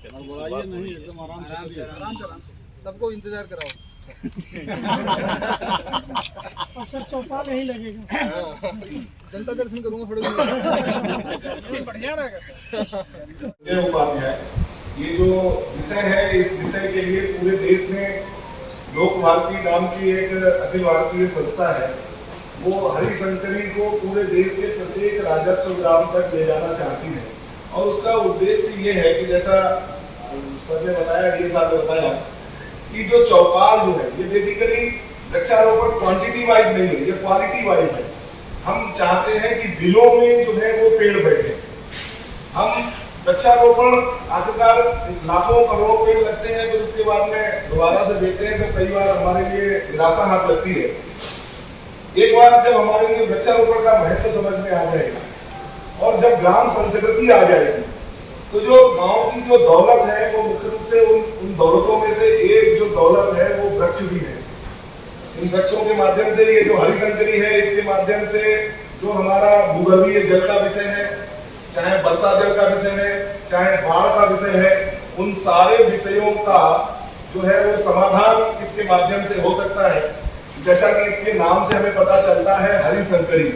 नहीं एकदम आराम से सबको इंतजार कराओ। सर चौपाल यही लगेगा, जनता दर्शन करूंगा थोड़ी बढ़िया रहेगा। उपाध्याय, ये जो विषय है, इस विषय के लिए पूरे देश में लोक भारती नाम की एक अखिल भारतीय संस्था है, वो हरिशंकरी को पूरे देश के प्रत्येक राजस्व ग्राम तक ले जाना चाहती है। और उसका उद्देश्य ये है कि जैसा सर ने बताया, डीएम साहब ने बताया कि जो चौपाल जो है ये बेसिकली वृक्षारोपण क्वांटिटी वाइज नहीं है, ये क्वालिटी वाइज है। हम चाहते हैं कि दिलों में जो है वो पेड़ बैठे। हम वृक्षारोपण आखिरकार लाखों करोड़ों पेड़ लगते हैं, फिर उसके बाद में दोबारा से देखते हैं तो कई बार हमारे लिए निराशा हाथ लगती है। एक बार जब हमारे लिए वृक्षारोपण का महत्व समझ में आ जाएगा और जब ग्राम संस्कृति आ जाएगी, तो जो गांव की जो दौलत है वो मुख्य रूप से उन दौलतों में से एक जो दौलत है वो वृक्ष भी है। इन वृक्षों के माध्यम से ये जो हरिशंकरी है, इसके माध्यम से जो हमारा भूगर्भीय जल का विषय है, चाहे वर्षा जल का विषय है, चाहे बाढ़ का विषय है, उन सारे विषयों का जो है वो समाधान इसके माध्यम से हो सकता है। जैसा कि इसके नाम से हमें पता चलता है हरिशंकरी,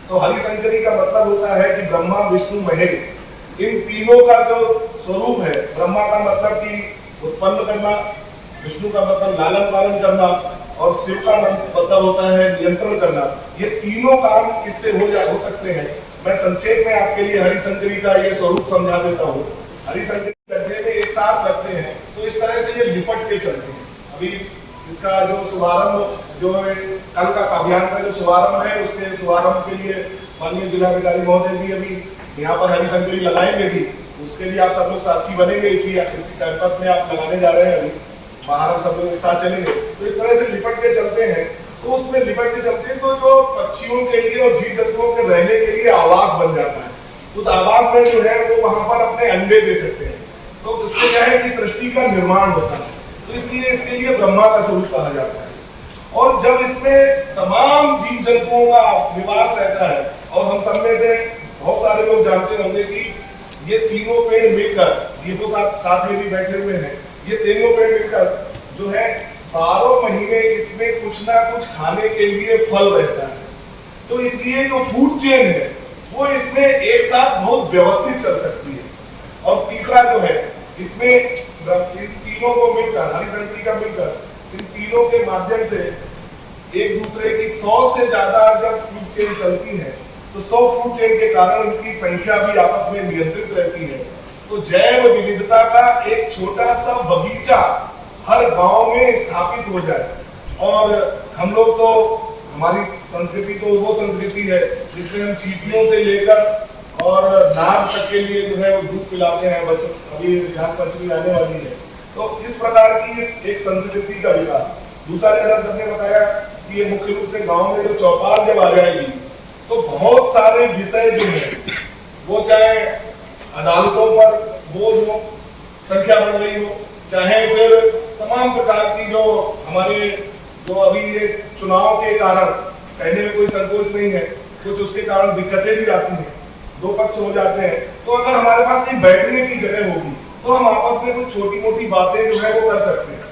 तो हरिशंकरी का मतलब होता है कि ब्रह्मा विष्णु महेश, इन तीनों का जो स्वरूप है, ब्रह्मा का मतलब कि उत्पन्न करना, विष्णु का मतलब लालन पालन करना और शिव का मतलब होता है नियंत्रण करना। ये तीनों काम इससे हो सकते हैं। मैं संक्षेप में आपके लिए हरिशंकरी का ये स्वरूप समझा देता हूँ। हरिशंकरी गड्ढे में एक साथ रखते हैं तो इस तरह से ये लिपट के चलते हैं। अभी इसका जो शुभारंभ, जो कल का अभियान का जो शुभारंभ है, उसके शुभारंभ के लिए माननीय जिलाधिकारी महोदय जी अभी यहाँ पर हरिशंकरी लगाएंगे भी, उसके लिए आप सब लोग साक्षी बनेंगे। इसी कैंपस में आप लगाने जा रहे हैं, अभी बाहर हम सब लोग एक साथ चलेंगे। तो इस तरह से लिपट के चलते हैं, तो उसमें लिपट के चलते हैं तो जो पक्षियों के लिए और जीव जंतुओं के रहने के लिए आवास बन जाता है। उस आवास में जो है वो वहां पर अपने अंडे दे सकते हैं, तो इससे क्या है कि सृष्टि का निर्माण होता है। तो इसलिए इसके लिए ब्रह्मा का स्वरूप कहा जाता है। और जब इसमें तमाम जीव जंतुओं का निवास रहता है, और हम सब में से बहुत सारे लोग जानते होंगे कि ये तीनों पेड़ मिलकर, ये तो साथ में भी बैठे हुए हैं, ये तीनों पेड़ मिलकर जो है 12 महीने इसमें कुछ ना कुछ खाने के लिए फल रहता है। तो इसलिए जो फूड चेन है वो इसमें एक साथ बहुत व्यवस्थित चल सकती है। और तीसरा जो है, इसमें इन तीनों को मिलकर, हरिशंकरी का मिलकर, इन तीनों के माध्यम से एक दूसरे की 100 से ज्यादा जब फूड चेन चलती है, तो 100 फूड चेन के कारण उनकी संख्या भी आपस में नियंत्रित रहती है। तो जैव विविधता का एक छोटा सा बगीचा हर गांव में स्थापित हो जाए। और हम लोग तो, हमारी संस्कृति तो वो संस्कृति है जिसमें हम चींटियों से लेकर और नाग तक के लिए जो है वो दूध पिलाते हैं। बस अभी नाग पंचमी आने वाली है, तो इस प्रकार की इस एक संस्कृति का विकास। दूसरा, जैसा सबने बताया कि ये मुख्य रूप से गाँव में जो चौपाल जब आ जाएगी तो बहुत सारे विषय जो है वो, चाहे अदालतों पर वो जो संख्या बढ़ रही हो, चाहे फिर तमाम प्रकार की जो हमारे जो अभी ये चुनाव के कारण, कहने में कोई संकोच नहीं है, कुछ उसके कारण दिक्कतें भी आती हैं, दो पक्ष हो जाते हैं। तो अगर हमारे पास कहीं बैठने की जगह होगी तो हम आपस में कुछ छोटी मोटी बातें जो है वो कर सकते हैं।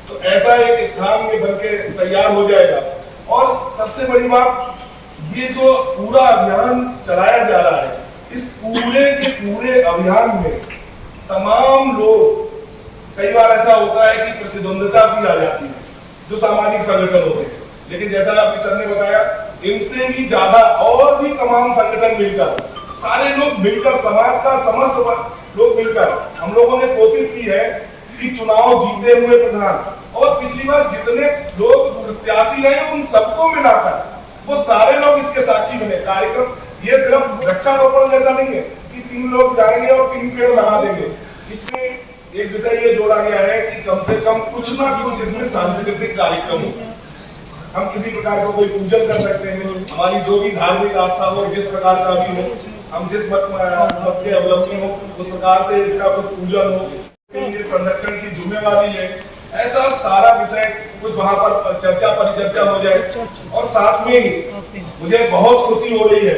तो ऐसा एक स्थान ये बनके तैयार हो जाएगा। और सबसे बड़ी बात, ये जो पूरा अभियान चलाया जा रहा है, इस पूरे के पूरे अभियान में तमाम लोग, कई बार ऐसा होता है कि प्रतिद्वंद्विता सी आ जाती है जो सामाजिक संगठन होते हैं, लेकिन जैसा अभी सर ने बताया, इनसे भी ज्यादा और भी तमाम संगठन मिलकर, सारे लोग मिलकर, समाज का समस्त लोग मिलकर, हम लोगों ने कोशिश की है कि चुनाव जीते हुए प्रधान और पिछली बार जितने लोग प्रत्याशी रहे उन सबको मिलाकर वो सारे लोग इसके साक्षी बने। कार्यक्रम ये सिर्फ वृक्षारोपण जैसा नहीं है कि 3 लोग जाएंगे और 3 पेड़ लगा देंगे। इसमें एक विषय ये जोड़ा गया है कि कम से कम कुछ ना कुछ इसमें सांस्कृतिक कार्यक्रम हो। हम किसी प्रकार का कोई पूजन कर सकते हैं, हमारी जो भी धार्मिक आस्था हो, जिस प्रकार का भी हो, हम जिस मत के अवलंबी हो उस प्रकार से इसका कुछ पूजन हो, संरक्षण की जिम्मेवारी है। ऐसा सारा विषय कुछ वहां पर चर्चा परिचर्चा हो जाए। और साथ में ही मुझे बहुत खुशी हो रही है,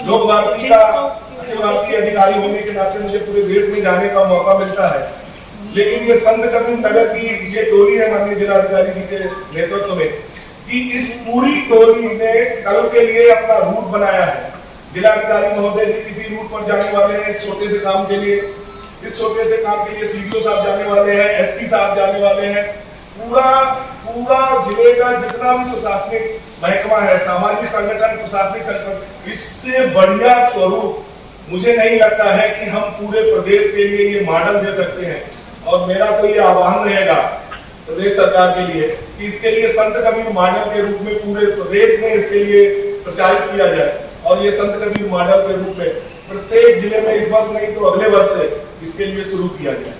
लोक भारती का अखिल भारतीय अधिकारी होने के नाते मुझे पूरे देश में जाने का मौका मिलता है, लेकिन ये संत कबीर नगर की ये टोली है माननीय जिलाधिकारी जी के नेतृत्व में, कि इस पूरी टोली ने कल के लिए अपना रूट बनाया है। जिलाधिकारी महोदय जी किसी रूट पर जाने वाले हैं इस छोटे से काम के लिए, इस छोटे से काम के लिए सीडीओ साहब जाने वाले हैं, एसपी साहब जाने वाले हैं। पूरा जिले का जितना भी प्रशासनिक महकमा है, सामाजिक संगठन, प्रशासनिक संगठन, इससे बढ़िया स्वरूप मुझे नहीं लगता है कि हम पूरे प्रदेश के लिए ये मॉडल दे सकते हैं। और मेरा तो ये आह्वान रहेगा प्रदेश सरकार के लिए कि इसके लिए संत कबीर मॉडल के रूप में पूरे प्रदेश में इसके लिए प्रचारित किया जाए, और ये संत कबीर मॉडल के रूप में प्रत्येक जिले में इस वर्ष नहीं तो अगले वर्ष से इसके लिए शुरू किया जाए।